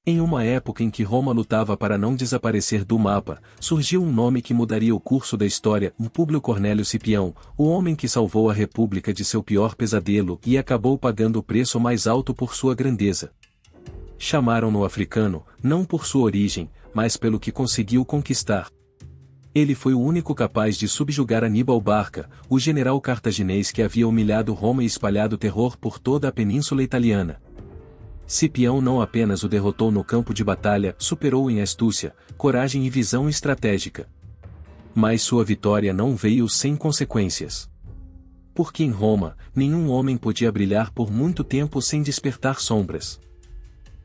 Em uma época em que Roma lutava para não desaparecer do mapa, surgiu um nome que mudaria o curso da história: Públio Cornélio Cipião, o homem que salvou a República de seu pior pesadelo e acabou pagando o preço mais alto por sua grandeza. Chamaram-no africano, não por sua origem, mas pelo que conseguiu conquistar. Ele foi o único capaz de subjugar Aníbal Barca, o general cartaginês que havia humilhado Roma e espalhado terror por toda a península italiana. Cipião não apenas o derrotou no campo de batalha, superou-o em astúcia, coragem e visão estratégica. Mas sua vitória não veio sem consequências. Porque em Roma, nenhum homem podia brilhar por muito tempo sem despertar sombras.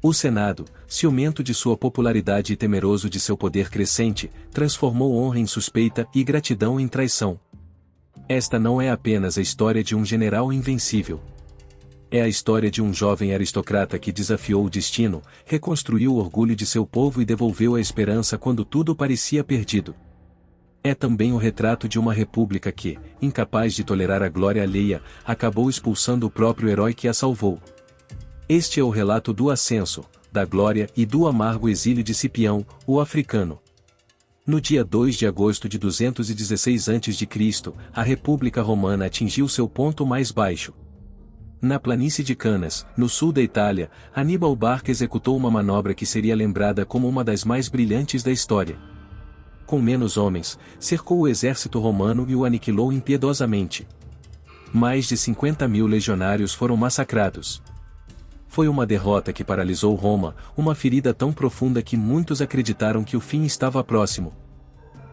O Senado, ciumento de sua popularidade e temeroso de seu poder crescente, transformou honra em suspeita e gratidão em traição. Esta não é apenas a história de um general invencível. É a história de um jovem aristocrata que desafiou o destino, reconstruiu o orgulho de seu povo e devolveu a esperança quando tudo parecia perdido. É também o retrato de uma república que, incapaz de tolerar a glória alheia, acabou expulsando o próprio herói que a salvou. Este é o relato do ascenso, da glória e do amargo exílio de Cipião, o africano. No dia 2 de agosto de 216 a.C., a República Romana atingiu seu ponto mais baixo. Na planície de Canas, no sul da Itália, Aníbal Barca executou uma manobra que seria lembrada como uma das mais brilhantes da história. Com menos homens, cercou o exército romano e o aniquilou impiedosamente. Mais de 50.000 legionários foram massacrados. Foi uma derrota que paralisou Roma, uma ferida tão profunda que muitos acreditaram que o fim estava próximo.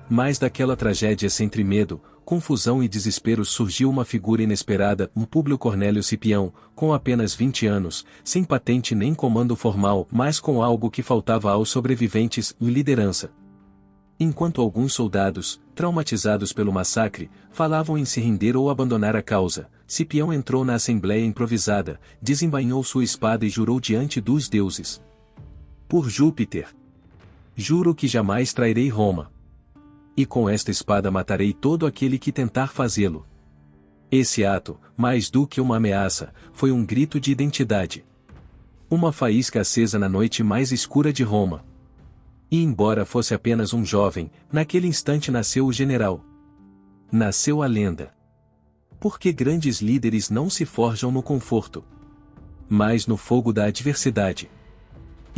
Mas daquela tragédia entre medo, confusão e desespero surgiu uma figura inesperada: Públio Cornélio Cipião, com apenas 20 anos, sem patente nem comando formal, mas com algo que faltava aos sobreviventes: liderança. Enquanto alguns soldados, traumatizados pelo massacre, falavam em se render ou abandonar a causa, Cipião entrou na assembleia improvisada, desembainhou sua espada e jurou diante dos deuses: por Júpiter! Juro que jamais trairei Roma. E com esta espada matarei todo aquele que tentar fazê-lo. Esse ato, mais do que uma ameaça, foi um grito de identidade. Uma faísca acesa na noite mais escura de Roma. E embora fosse apenas um jovem, naquele instante nasceu o general. Nasceu a lenda. Porque grandes líderes não se forjam no conforto, mas no fogo da adversidade.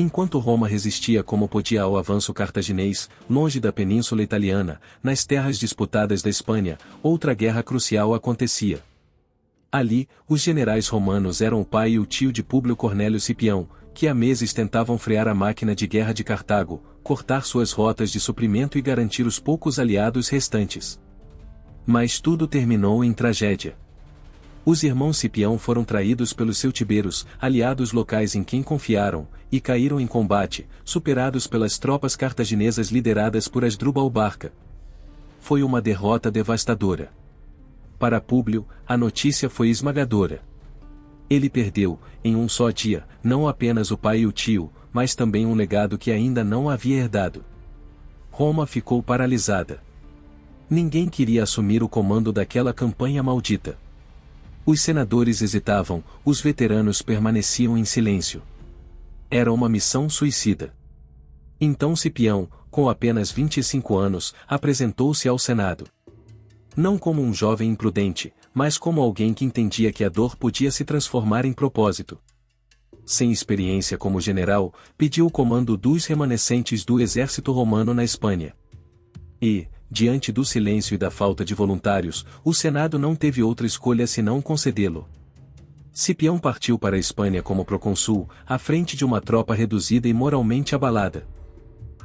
Enquanto Roma resistia como podia ao avanço cartaginês, longe da península italiana, nas terras disputadas da Espanha, outra guerra crucial acontecia. Ali, os generais romanos eram o pai e o tio de Públio Cornélio Cipião, que há meses tentavam frear a máquina de guerra de Cartago, cortar suas rotas de suprimento e garantir os poucos aliados restantes. Mas tudo terminou em tragédia. Os irmãos Cipião foram traídos pelos celtiberos, aliados locais em quem confiaram, e caíram em combate, superados pelas tropas cartaginesas lideradas por Asdrubal Barca. Foi uma derrota devastadora. Para Públio, a notícia foi esmagadora. Ele perdeu, em um só dia, não apenas o pai e o tio, mas também um legado que ainda não havia herdado. Roma ficou paralisada. Ninguém queria assumir o comando daquela campanha maldita. Os senadores hesitavam, os veteranos permaneciam em silêncio. Era uma missão suicida. Então Cipião, com apenas 25 anos, apresentou-se ao Senado. Não como um jovem imprudente, mas como alguém que entendia que a dor podia se transformar em propósito. Sem experiência como general, pediu o comando dos remanescentes do exército romano na Espanha. E, diante do silêncio e da falta de voluntários, o Senado não teve outra escolha senão concedê-lo. Cipião partiu para a Espanha como procônsul, à frente de uma tropa reduzida e moralmente abalada.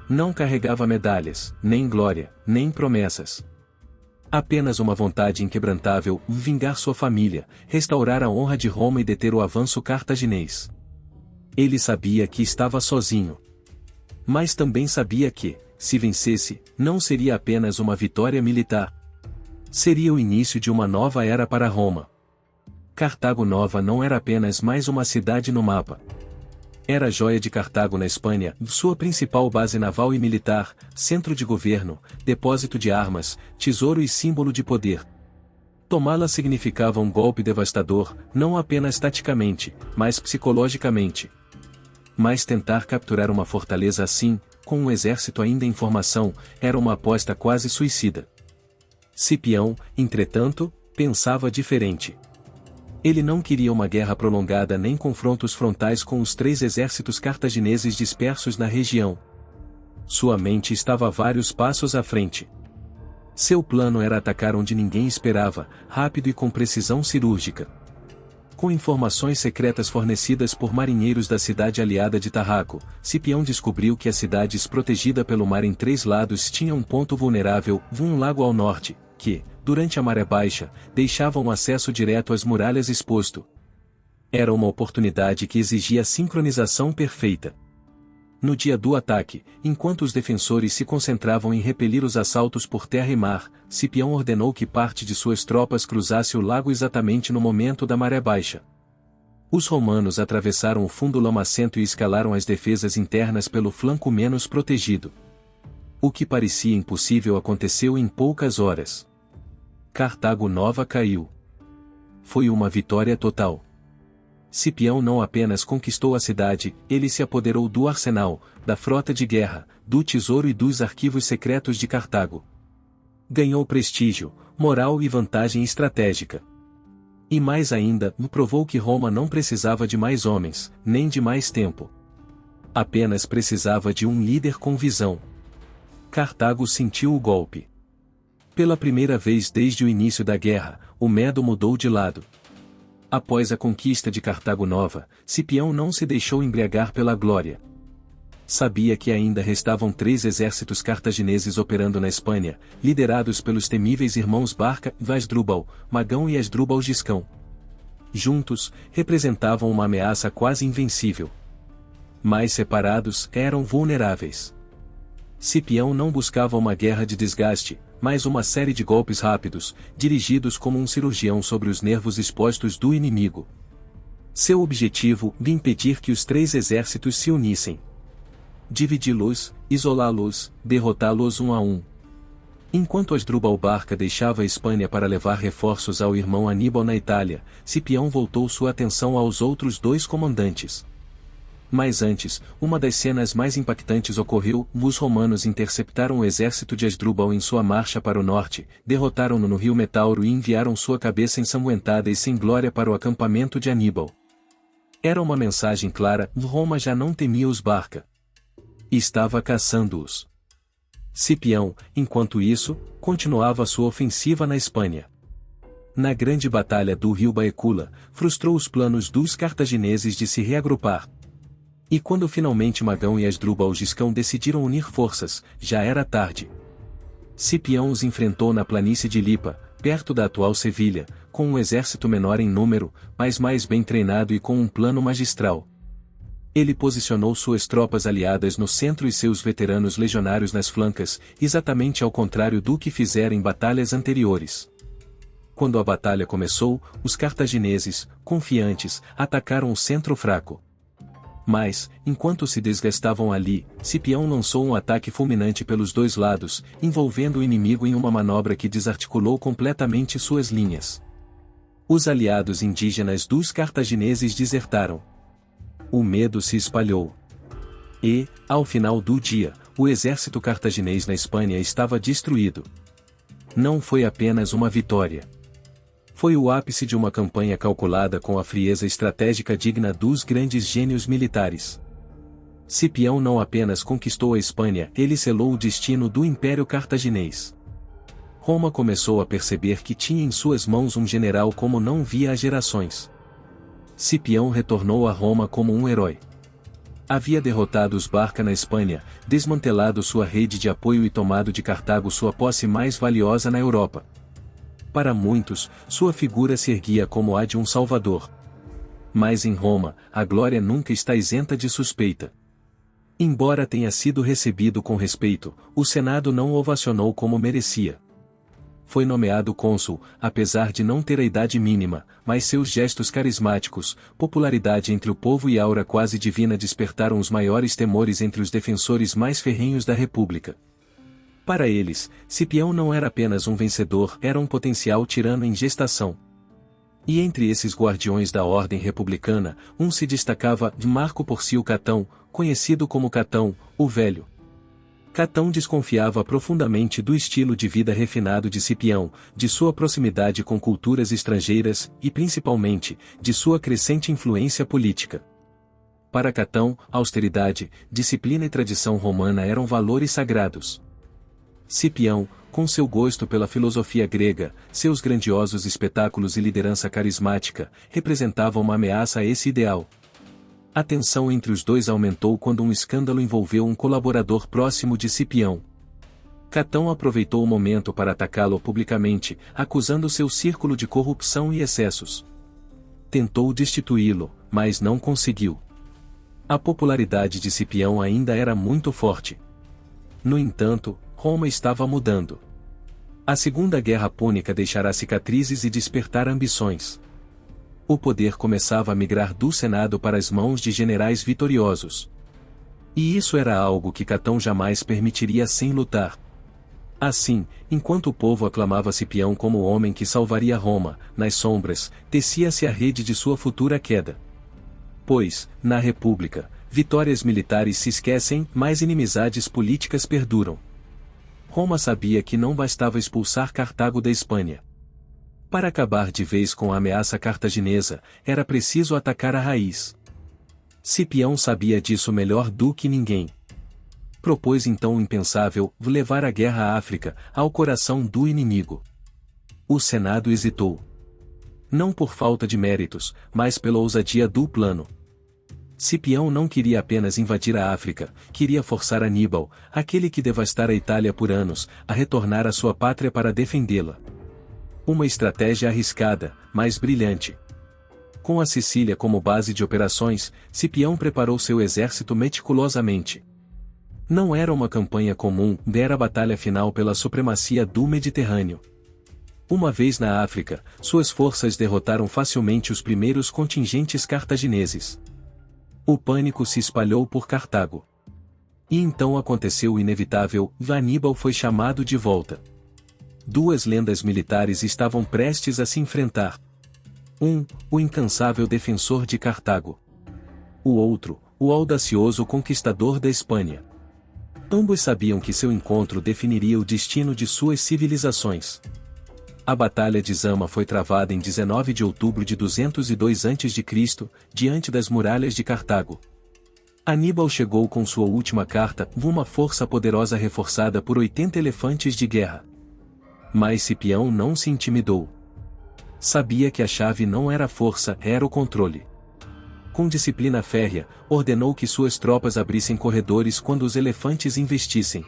Não carregava medalhas, nem glória, nem promessas. Apenas uma vontade inquebrantável: vingar sua família, restaurar a honra de Roma e deter o avanço cartaginês. Ele sabia que estava sozinho. Mas também sabia que, se vencesse, não seria apenas uma vitória militar. Seria o início de uma nova era para Roma. Cartago Nova não era apenas mais uma cidade no mapa. Era a joia de Cartago na Espanha, sua principal base naval e militar, centro de governo, depósito de armas, tesouro e símbolo de poder. Tomá-la significava um golpe devastador, não apenas taticamente, mas psicologicamente. Mas tentar capturar uma fortaleza assim, com um exército ainda em formação, era uma aposta quase suicida. Cipião, entretanto, pensava diferente. Ele não queria uma guerra prolongada nem confrontos frontais com os 3 exércitos cartagineses dispersos na região. Sua mente estava vários passos à frente. Seu plano era atacar onde ninguém esperava, rápido e com precisão cirúrgica. Com informações secretas fornecidas por marinheiros da cidade aliada de Tarraco, Cipião descobriu que a cidade protegida pelo mar em 3 lados tinha um ponto vulnerável, um lago ao norte, que, durante a maré baixa, deixava um acesso direto às muralhas exposto. Era uma oportunidade que exigia sincronização perfeita. No dia do ataque, enquanto os defensores se concentravam em repelir os assaltos por terra e mar, Cipião ordenou que parte de suas tropas cruzasse o lago exatamente no momento da maré baixa. Os romanos atravessaram o fundo lamacento e escalaram as defesas internas pelo flanco menos protegido. O que parecia impossível aconteceu em poucas horas. Cartago Nova caiu. Foi uma vitória total. Cipião não apenas conquistou a cidade, ele se apoderou do arsenal, da frota de guerra, do tesouro e dos arquivos secretos de Cartago. Ganhou prestígio, moral e vantagem estratégica. E mais ainda, provou que Roma não precisava de mais homens, nem de mais tempo. Apenas precisava de um líder com visão. Cartago sentiu o golpe. Pela primeira vez desde o início da guerra, o medo mudou de lado. Após a conquista de Cartago Nova, Cipião não se deixou embriagar pela glória. Sabia que ainda restavam 3 exércitos cartagineses operando na Espanha, liderados pelos temíveis irmãos Barca, Hasdrúbal, Magão e Hasdrúbal Giscão. Juntos, representavam uma ameaça quase invencível. Mas separados, eram vulneráveis. Cipião não buscava uma guerra de desgaste, mas uma série de golpes rápidos, dirigidos como um cirurgião sobre os nervos expostos do inimigo. Seu objetivo, impedir que os 3 exércitos se unissem. Dividi-los, isolá-los, derrotá-los um a um. Enquanto Hasdrúbal Barca deixava a Espanha para levar reforços ao irmão Aníbal na Itália, Cipião voltou sua atenção aos outros 2 comandantes. Mas antes, uma das cenas mais impactantes ocorreu: os romanos interceptaram o exército de Hasdrúbal em sua marcha para o norte, derrotaram-no no rio Metauro e enviaram sua cabeça ensanguentada e sem glória para o acampamento de Aníbal. Era uma mensagem clara: Roma já não temia os Barca. Estava caçando-os. Cipião, enquanto isso, continuava sua ofensiva na Espanha. Na grande batalha do rio Baecula, frustrou os planos dos cartagineses de se reagrupar. E quando finalmente Magão e Hasdrúbal Giscão decidiram unir forças, já era tarde. Cipião os enfrentou na planície de Lipa, perto da atual Sevilha, com um exército menor em número, mas mais bem treinado e com um plano magistral. Ele posicionou suas tropas aliadas no centro e seus veteranos legionários nas flancas, exatamente ao contrário do que fizera em batalhas anteriores. Quando a batalha começou, os cartagineses, confiantes, atacaram o centro fraco. Mas, enquanto se desgastavam ali, Cipião lançou um ataque fulminante pelos 2 lados, envolvendo o inimigo em uma manobra que desarticulou completamente suas linhas. Os aliados indígenas dos cartagineses desertaram. O medo se espalhou. E, ao final do dia, o exército cartaginês na Espanha estava destruído. Não foi apenas uma vitória. Foi o ápice de uma campanha calculada com a frieza estratégica digna dos grandes gênios militares. Cipião não apenas conquistou a Espanha, ele selou o destino do Império Cartaginês. Roma começou a perceber que tinha em suas mãos um general como não via há gerações. Cipião retornou a Roma como um herói. Havia derrotado os Barca na Espanha, desmantelado sua rede de apoio e tomado de Cartago sua posse mais valiosa na Europa. Para muitos, sua figura se erguia como a de um salvador. Mas em Roma, a glória nunca está isenta de suspeita. Embora tenha sido recebido com respeito, o Senado não o ovacionou como merecia. Foi nomeado cônsul, apesar de não ter a idade mínima, mas seus gestos carismáticos, popularidade entre o povo e aura quase divina despertaram os maiores temores entre os defensores mais ferrenhos da República. Para eles, Cipião não era apenas um vencedor, era um potencial tirano em gestação. E entre esses guardiões da ordem republicana, um se destacava, Marco Porcio Catão, conhecido como Catão, o Velho. Catão desconfiava profundamente do estilo de vida refinado de Cipião, de sua proximidade com culturas estrangeiras e, principalmente, de sua crescente influência política. Para Catão, austeridade, disciplina e tradição romana eram valores sagrados. Cipião, com seu gosto pela filosofia grega, seus grandiosos espetáculos e liderança carismática, representava uma ameaça a esse ideal. A tensão entre os dois aumentou quando um escândalo envolveu um colaborador próximo de Cipião. Catão aproveitou o momento para atacá-lo publicamente, acusando seu círculo de corrupção e excessos. Tentou destituí-lo, mas não conseguiu. A popularidade de Cipião ainda era muito forte. No entanto, Roma estava mudando. A Segunda Guerra Púnica deixará cicatrizes e despertar ambições. O poder começava a migrar do Senado para as mãos de generais vitoriosos. E isso era algo que Catão jamais permitiria sem lutar. Assim, enquanto o povo aclamava Cipião como o homem que salvaria Roma, nas sombras, tecia-se a rede de sua futura queda. Pois, na República, vitórias militares se esquecem, mas inimizades políticas perduram. Roma sabia que não bastava expulsar Cartago da Espanha. Para acabar de vez com a ameaça cartaginesa, era preciso atacar a raiz. Cipião sabia disso melhor do que ninguém. Propôs então o impensável, levar a guerra à África, ao coração do inimigo. O Senado hesitou. Não por falta de méritos, mas pela ousadia do plano. Cipião não queria apenas invadir a África, queria forçar Aníbal, aquele que devastara a Itália por anos, a retornar à sua pátria para defendê-la. Uma estratégia arriscada, mas brilhante. Com a Sicília como base de operações, Cipião preparou seu exército meticulosamente. Não era uma campanha comum, era a batalha final pela supremacia do Mediterrâneo. Uma vez na África, suas forças derrotaram facilmente os primeiros contingentes cartagineses. O pânico se espalhou por Cartago. E então aconteceu o inevitável, Aníbal foi chamado de volta. Duas lendas militares estavam prestes a se enfrentar. Um, o incansável defensor de Cartago. O outro, o audacioso conquistador da Espanha. Ambos sabiam que seu encontro definiria o destino de suas civilizações. A Batalha de Zama foi travada em 19 de outubro de 202 a.C., diante das muralhas de Cartago. Aníbal chegou com sua última carta, uma força poderosa reforçada por 80 elefantes de guerra. Mas Cipião não se intimidou. Sabia que a chave não era a força, era o controle. Com disciplina férrea, ordenou que suas tropas abrissem corredores quando os elefantes investissem.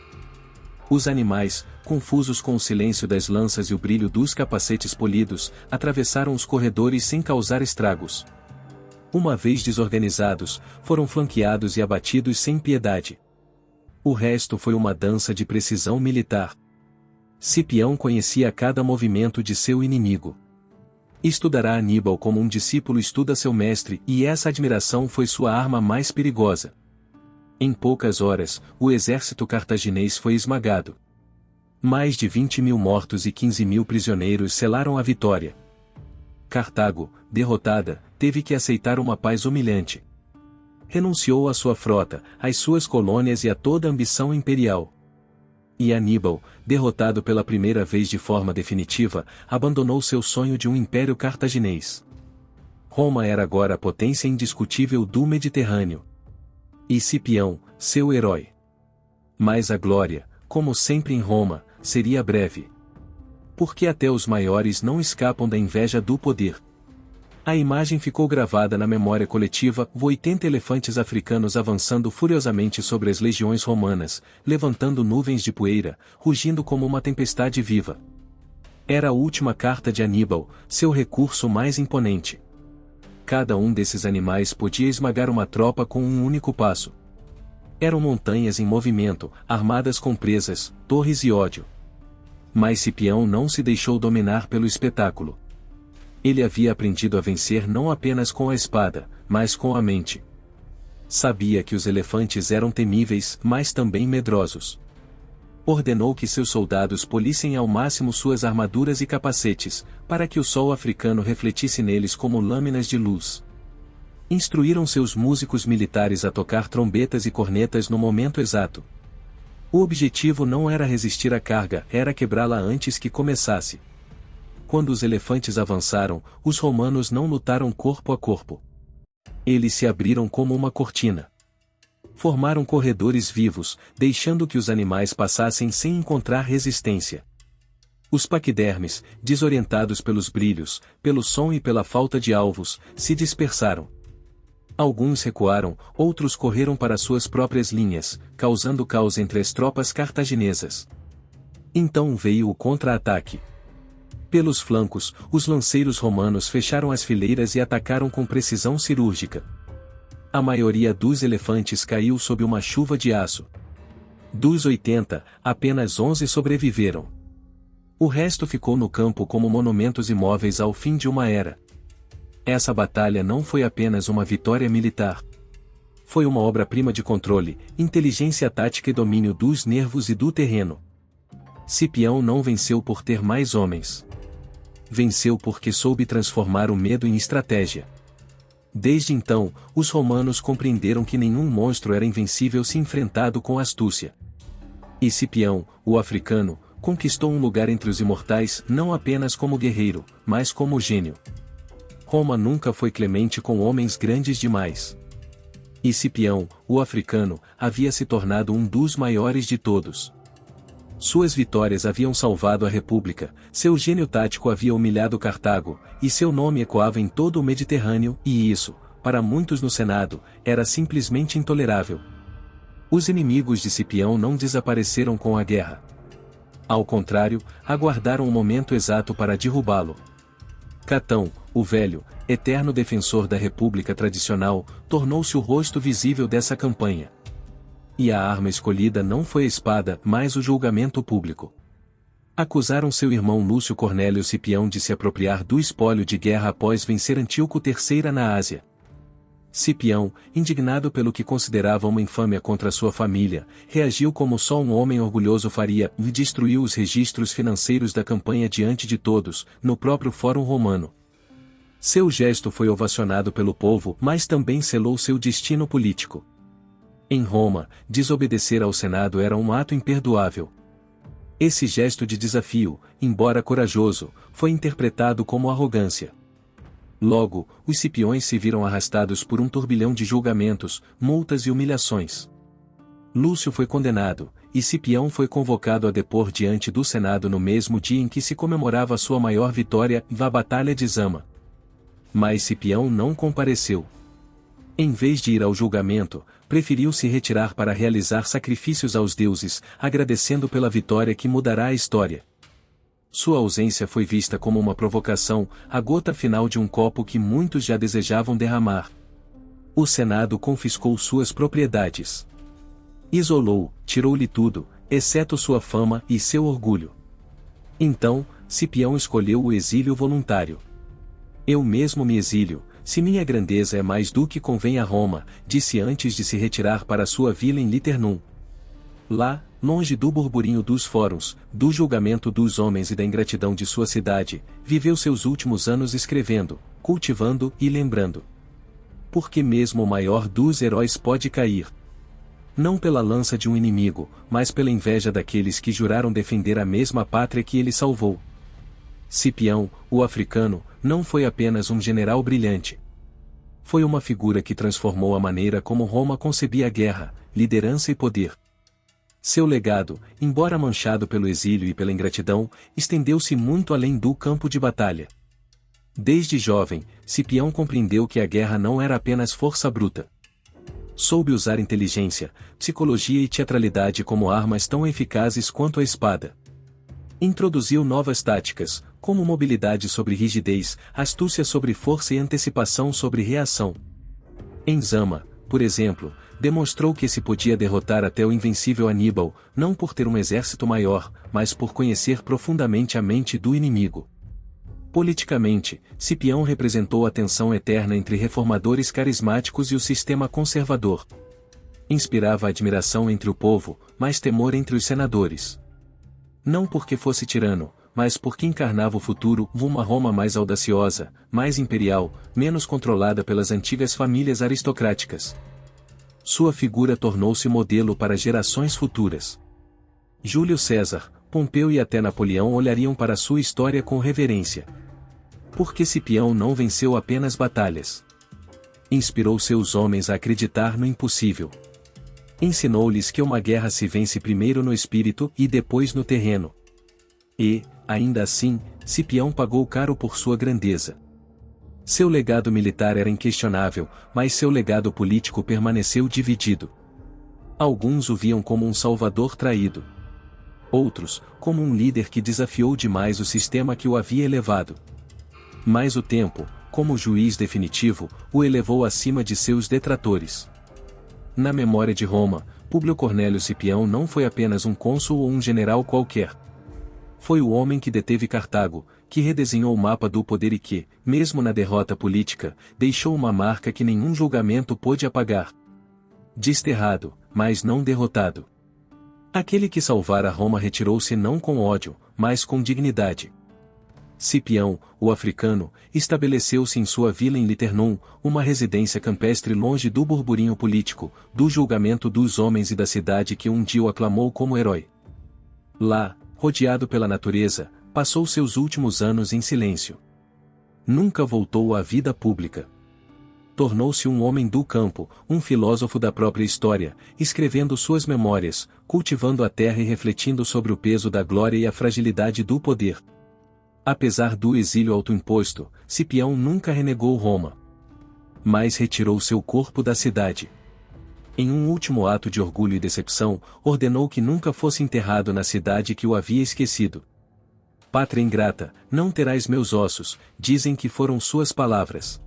Os animais, confusos com o silêncio das lanças e o brilho dos capacetes polidos, atravessaram os corredores sem causar estragos. Uma vez desorganizados, foram flanqueados e abatidos sem piedade. O resto foi uma dança de precisão militar. Cipião conhecia cada movimento de seu inimigo. Estudará Aníbal como um discípulo estuda seu mestre, e essa admiração foi sua arma mais perigosa. Em poucas horas, o exército cartaginês foi esmagado. Mais de 20.000 mortos e 15.000 prisioneiros selaram a vitória. Cartago, derrotada, teve que aceitar uma paz humilhante. Renunciou à sua frota, às suas colônias e a toda a ambição imperial. E Aníbal, derrotado pela primeira vez de forma definitiva, abandonou seu sonho de um império cartaginês. Roma era agora a potência indiscutível do Mediterrâneo. E Cipião, seu herói. Mas a glória, como sempre em Roma, seria breve. Porque até os maiores não escapam da inveja do poder. A imagem ficou gravada na memória coletiva, 80 elefantes africanos avançando furiosamente sobre as legiões romanas, levantando nuvens de poeira, rugindo como uma tempestade viva. Era a última carta de Aníbal, seu recurso mais imponente. Cada um desses animais podia esmagar uma tropa com um único passo. Eram montanhas em movimento, armadas com presas, torres e ódio. Mas Cipião não se deixou dominar pelo espetáculo. Ele havia aprendido a vencer não apenas com a espada, mas com a mente. Sabia que os elefantes eram temíveis, mas também medrosos. Ordenou que seus soldados polissem ao máximo suas armaduras e capacetes, para que o sol africano refletisse neles como lâminas de luz. Instruíram seus músicos militares a tocar trombetas e cornetas no momento exato. O objetivo não era resistir à carga, era quebrá-la antes que começasse. Quando os elefantes avançaram, os romanos não lutaram corpo a corpo. Eles se abriram como uma cortina. Formaram corredores vivos, deixando que os animais passassem sem encontrar resistência. Os paquidermes, desorientados pelos brilhos, pelo som e pela falta de alvos, se dispersaram. Alguns recuaram, outros correram para suas próprias linhas, causando caos entre as tropas cartaginesas. Então veio o contra-ataque. Pelos flancos, os lanceiros romanos fecharam as fileiras e atacaram com precisão cirúrgica. A maioria dos elefantes caiu sob uma chuva de aço. Dos 80, apenas 11 sobreviveram. O resto ficou no campo como monumentos imóveis ao fim de uma era. Essa batalha não foi apenas uma vitória militar. Foi uma obra-prima de controle, inteligência tática e domínio dos nervos e do terreno. Cipião não venceu por ter mais homens. Venceu porque soube transformar o medo em estratégia. Desde então, os romanos compreenderam que nenhum monstro era invencível se enfrentado com astúcia. E Cipião, o africano, conquistou um lugar entre os imortais não apenas como guerreiro, mas como gênio. Roma nunca foi clemente com homens grandes demais. E Cipião, o africano, havia se tornado um dos maiores de todos. Suas vitórias haviam salvado a República, seu gênio tático havia humilhado Cartago, e seu nome ecoava em todo o Mediterrâneo, e isso, para muitos no Senado, era simplesmente intolerável. Os inimigos de Cipião não desapareceram com a guerra. Ao contrário, aguardaram o momento exato para derrubá-lo. Catão, o velho, eterno defensor da República tradicional, tornou-se o rosto visível dessa campanha. E a arma escolhida não foi a espada, mas o julgamento público. Acusaram seu irmão Lúcio Cornélio Cipião de se apropriar do espólio de guerra após vencer Antíoco III na Ásia. Cipião, indignado pelo que considerava uma infâmia contra sua família, reagiu como só um homem orgulhoso faria e destruiu os registros financeiros da campanha diante de todos, no próprio Fórum Romano. Seu gesto foi ovacionado pelo povo, mas também selou seu destino político. Em Roma, desobedecer ao Senado era um ato imperdoável. Esse gesto de desafio, embora corajoso, foi interpretado como arrogância. Logo, os Cipiões se viram arrastados por um turbilhão de julgamentos, multas e humilhações. Lúcio foi condenado, e Cipião foi convocado a depor diante do Senado no mesmo dia em que se comemorava sua maior vitória, a Batalha de Zama. Mas Cipião não compareceu. Em vez de ir ao julgamento, preferiu se retirar para realizar sacrifícios aos deuses, agradecendo pela vitória que mudará a história. Sua ausência foi vista como uma provocação, a gota final de um copo que muitos já desejavam derramar. O Senado confiscou suas propriedades. Isolou, tirou-lhe tudo, exceto sua fama e seu orgulho. Então, Cipião escolheu o exílio voluntário. Eu mesmo me exílio, se minha grandeza é mais do que convém a Roma, disse antes de se retirar para sua vila em Liternum. Lá, longe do burburinho dos fóruns, do julgamento dos homens e da ingratidão de sua cidade, viveu seus últimos anos escrevendo, cultivando e lembrando. Porque mesmo o maior dos heróis pode cair. Não pela lança de um inimigo, mas pela inveja daqueles que juraram defender a mesma pátria que ele salvou. Cipião, o africano, não foi apenas um general brilhante. Foi uma figura que transformou a maneira como Roma concebia a guerra, liderança e poder. Seu legado, embora manchado pelo exílio e pela ingratidão, estendeu-se muito além do campo de batalha. Desde jovem, Cipião compreendeu que a guerra não era apenas força bruta. Soube usar inteligência, psicologia e teatralidade como armas tão eficazes quanto a espada. Introduziu novas táticas, como mobilidade sobre rigidez, astúcia sobre força e antecipação sobre reação. Em Zama, por exemplo, demonstrou que se podia derrotar até o invencível Aníbal, não por ter um exército maior, mas por conhecer profundamente a mente do inimigo. Politicamente, Cipião representou a tensão eterna entre reformadores carismáticos e o sistema conservador. Inspirava admiração entre o povo, mas temor entre os senadores. Não porque fosse tirano, mas porque encarnava o futuro, uma Roma mais audaciosa, mais imperial, menos controlada pelas antigas famílias aristocráticas. Sua figura tornou-se modelo para gerações futuras. Júlio César, Pompeu e até Napoleão olhariam para sua história com reverência. Porque Cipião não venceu apenas batalhas. Inspirou seus homens a acreditar no impossível. Ensinou-lhes que uma guerra se vence primeiro no espírito e depois no terreno. E, ainda assim, Cipião pagou caro por sua grandeza. Seu legado militar era inquestionável, mas seu legado político permaneceu dividido. Alguns o viam como um salvador traído. Outros, como um líder que desafiou demais o sistema que o havia elevado. Mas o tempo, como juiz definitivo, o elevou acima de seus detratores. Na memória de Roma, Públio Cornélio Cipião não foi apenas um cônsul ou um general qualquer. Foi o homem que deteve Cartago, que redesenhou o mapa do poder e que, mesmo na derrota política, deixou uma marca que nenhum julgamento pôde apagar. Desterrado, mas não derrotado. Aquele que salvara Roma retirou-se não com ódio, mas com dignidade. Cipião, o africano, estabeleceu-se em sua vila em Liternum, uma residência campestre longe do burburinho político, do julgamento dos homens e da cidade que um dia o aclamou como herói. Lá, rodeado pela natureza, passou seus últimos anos em silêncio. Nunca voltou à vida pública. Tornou-se um homem do campo, um filósofo da própria história, escrevendo suas memórias, cultivando a terra e refletindo sobre o peso da glória e a fragilidade do poder. Apesar do exílio autoimposto, Cipião nunca renegou Roma. Mas retirou seu corpo da cidade. Em um último ato de orgulho e decepção, ordenou que nunca fosse enterrado na cidade que o havia esquecido. Pátria ingrata, não terás meus ossos, dizem que foram suas palavras.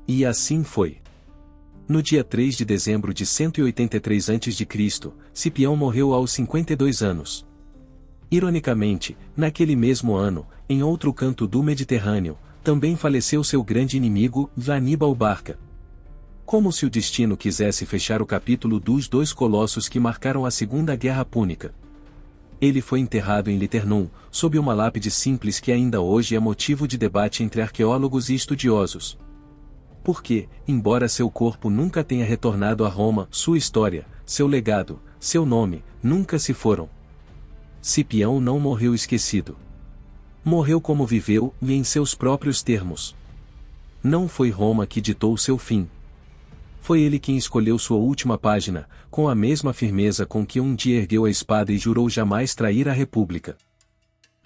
E assim foi. No dia 3 de dezembro de 183 a.C., Cipião morreu aos 52 anos. Ironicamente, naquele mesmo ano, em outro canto do Mediterrâneo, também faleceu seu grande inimigo, Aníbal Barca. Como se o destino quisesse fechar o capítulo dos dois colossos que marcaram a Segunda Guerra Púnica. Ele foi enterrado em Liternum, sob uma lápide simples que ainda hoje é motivo de debate entre arqueólogos e estudiosos. Porque, embora seu corpo nunca tenha retornado a Roma, sua história, seu legado, seu nome, nunca se foram. Cipião não morreu esquecido. Morreu como viveu, e em seus próprios termos. Não foi Roma que ditou seu fim. Foi ele quem escolheu sua última página, com a mesma firmeza com que um dia ergueu a espada e jurou jamais trair a República.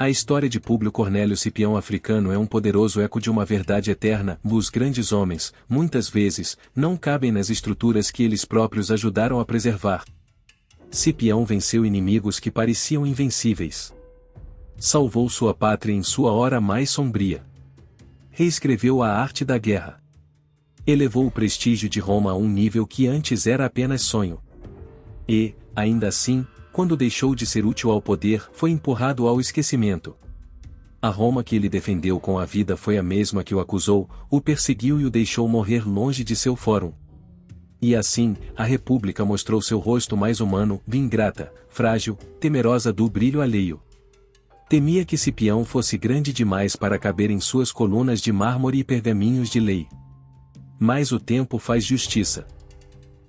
A história de Públio Cornélio Cipião africano é um poderoso eco de uma verdade eterna. Os grandes homens, muitas vezes, não cabem nas estruturas que eles próprios ajudaram a preservar. Cipião venceu inimigos que pareciam invencíveis. Salvou sua pátria em sua hora mais sombria. Reescreveu a arte da guerra. Elevou o prestígio de Roma a um nível que antes era apenas sonho. E, ainda assim, quando deixou de ser útil ao poder, foi empurrado ao esquecimento. A Roma que ele defendeu com a vida foi a mesma que o acusou, o perseguiu e o deixou morrer longe de seu fórum. E assim, a República mostrou seu rosto mais humano, ingrata, frágil, temerosa do brilho alheio. Temia que Cipião fosse grande demais para caber em suas colunas de mármore e pergaminhos de lei. Mas o tempo faz justiça.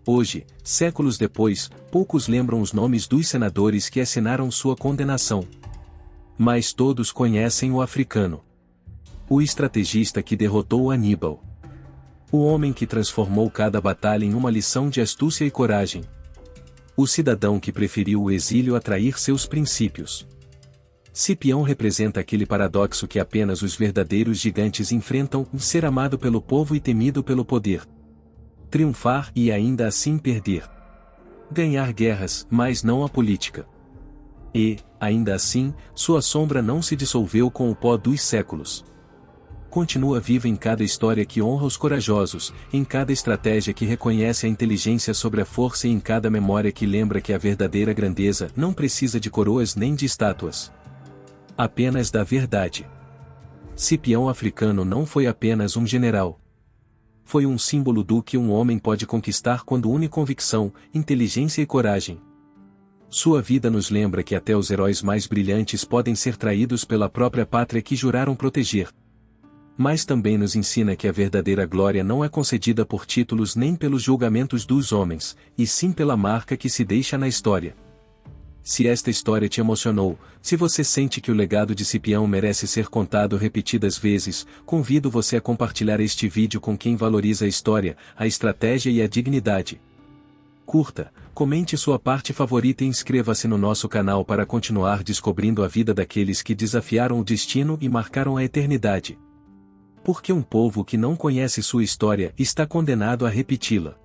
Hoje, séculos depois, poucos lembram os nomes dos senadores que assinaram sua condenação. Mas todos conhecem o africano. O estrategista que derrotou Aníbal. O homem que transformou cada batalha em uma lição de astúcia e coragem. O cidadão que preferiu o exílio a trair seus princípios. Cipião representa aquele paradoxo que apenas os verdadeiros gigantes enfrentam: ser amado pelo povo e temido pelo poder. Triunfar e ainda assim perder. Ganhar guerras, mas não a política. E, ainda assim, sua sombra não se dissolveu com o pó dos séculos. Continua viva em cada história que honra os corajosos, em cada estratégia que reconhece a inteligência sobre a força e em cada memória que lembra que a verdadeira grandeza não precisa de coroas nem de estátuas. Apenas da verdade. Cipião africano não foi apenas um general. Foi um símbolo do que um homem pode conquistar quando une convicção, inteligência e coragem. Sua vida nos lembra que até os heróis mais brilhantes podem ser traídos pela própria pátria que juraram proteger. Mas também nos ensina que a verdadeira glória não é concedida por títulos nem pelos julgamentos dos homens, e sim pela marca que se deixa na história. Se esta história te emocionou, se você sente que o legado de Cipião merece ser contado repetidas vezes, convido você a compartilhar este vídeo com quem valoriza a história, a estratégia e a dignidade. Curta, comente sua parte favorita e inscreva-se no nosso canal para continuar descobrindo a vida daqueles que desafiaram o destino e marcaram a eternidade. Porque um povo que não conhece sua história está condenado a repeti-la.